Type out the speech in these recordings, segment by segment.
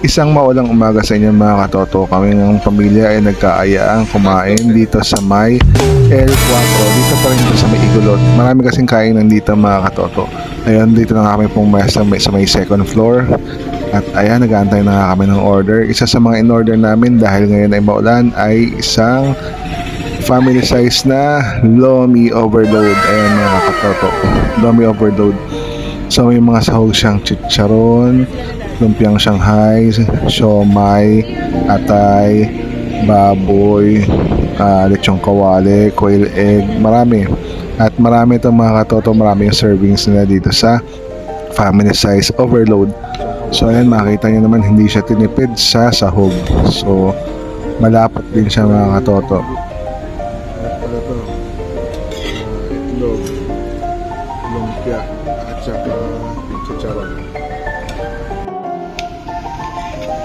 Isang maulang umaga sa inyo mga katoto. Kami ng pamilya ay nagkaayaang kumain dito sa may L4. Dito pa rin sa may Igulot. Marami kasing kainan dito mga katoto. Ayun, dito na kami pong sa may second floor. At ayan, nag-aantay na kami ng order. Isa sa mga in-order namin dahil ngayon ay maulan ay isang family size na Lomi Overload. Ayan mga katoto, Lomi Overload. So may mga sahog siyang chicharon, lumpiang Shanghai, siomai, atay, baboy, lechong kawali, quail egg, marami. At marami itong mga katoto, marami yung servings nila dito sa family size overload. So ayan, makita nyo naman hindi siya tinipid sa sahog. So malapot din siya mga katoto. Itlog, lumpia, at saka chicharon.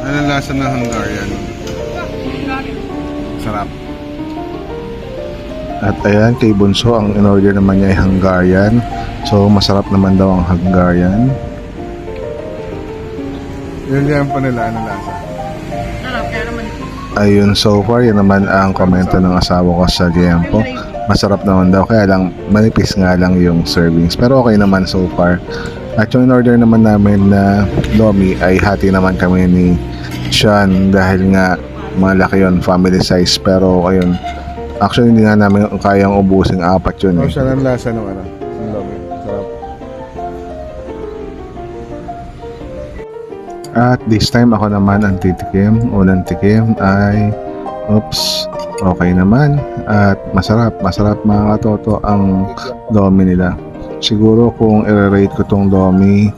Ano lasa ng Hungarian? Sarap. At ayan, kay Bunso, ang in-order naman niya ay Hungarian. So, masarap naman daw ang Hungarian. Yun yan pa nila, ano lasa? Sarap, kaya naman. Ayun, so far, yan naman ang komento ng asawa ko sa Giempo. Masarap naman daw, kaya lang manipis nga lang yung servings. Pero okay naman so far. At yung in-order naman namin na Lomi ay hati naman kami ni Sean dahil nga malaki yun, family size. Pero ayun, actually hindi nga namin kayang ubusing apat yun. So, siya ang lasa ng ano? Ng Lomi. Sarap. At this time ako naman ang titikim. Unang tikim ay okay naman. At masarap mga katoto ang Lomi nila. Siguro kung i-rate ko tong Lomi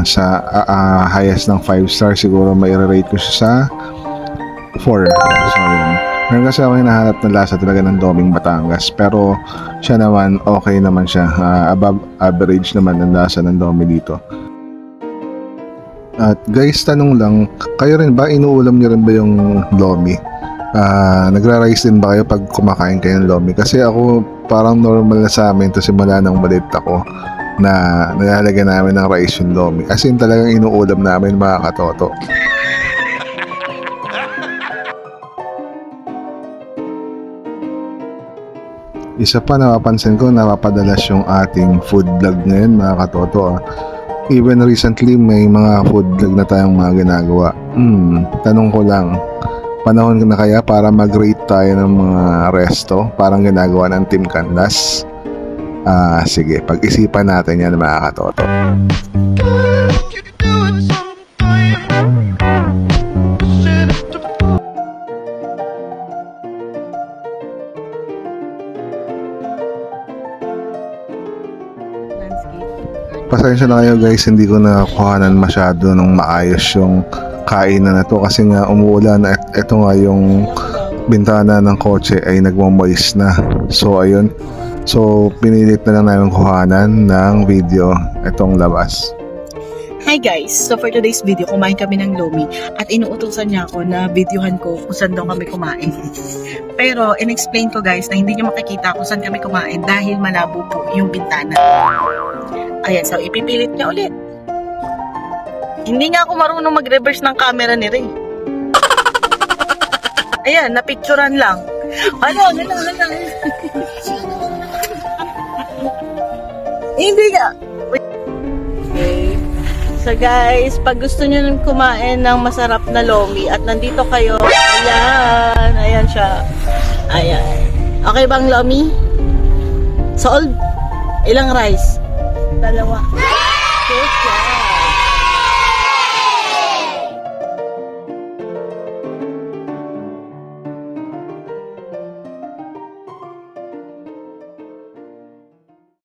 sa highest ng 5 star, siguro may i-rate ko siya sa 4. So yun. Meron kasi ako hinahanap na lasa talaga ng Loming Batangas, pero siya naman okay naman siya, above average naman ang lasa ng Lomi dito. At guys, tanong lang, kayo rin ba, inuulam niyo rin ba yung Lomi? Nagra-rice din ba kayo pag kumakain kayo ng Lomi? Kasi ako parang normal na sa amin to simula nang maliit ako na nilalagyan namin ng rice yung Lomi. As in talagang inuulam namin mga katoto. Isa pa napapansin ko, napapadalas yung ating food vlog ngayon mga katoto. Even recently may mga food vlog na tayong mga ginagawa. Tanong ko lang, panahon na kaya para mag-rate tayo ng mga resto parang ginagawa ng Team Canlas? Sige, pag-isipan natin yan mga katoto. Pasensya na kayo guys, hindi ko nakuhanan masyado ng maayos yung kainan na to kasi nga umuulan at ito nga yung bintana ng kotse ay nagmo-moist na. So ayun, so pinilit na lang namin kuhanan ng video itong labas. Hi guys! So for today's video, kumain kami ng Lomi at inuutosan niya ako na videohan ko kung saan daw kami kumain. Pero in-explain ko guys na hindi niyo makikita kung saan kami kumain dahil malabo po yung bintana. Ayan, so ipipilit niya ulit. Hindi nga ako marunong mag-reverse ng camera ni Ray. Ayan, napicturan lang. Ano. Hindi nga. Okay. So guys, pag gusto nyo nang kumain ng masarap na Lomi at nandito kayo, ayan siya. Ayan. Okay bang Lomi? Sold? Ilang rice? 2. Okay.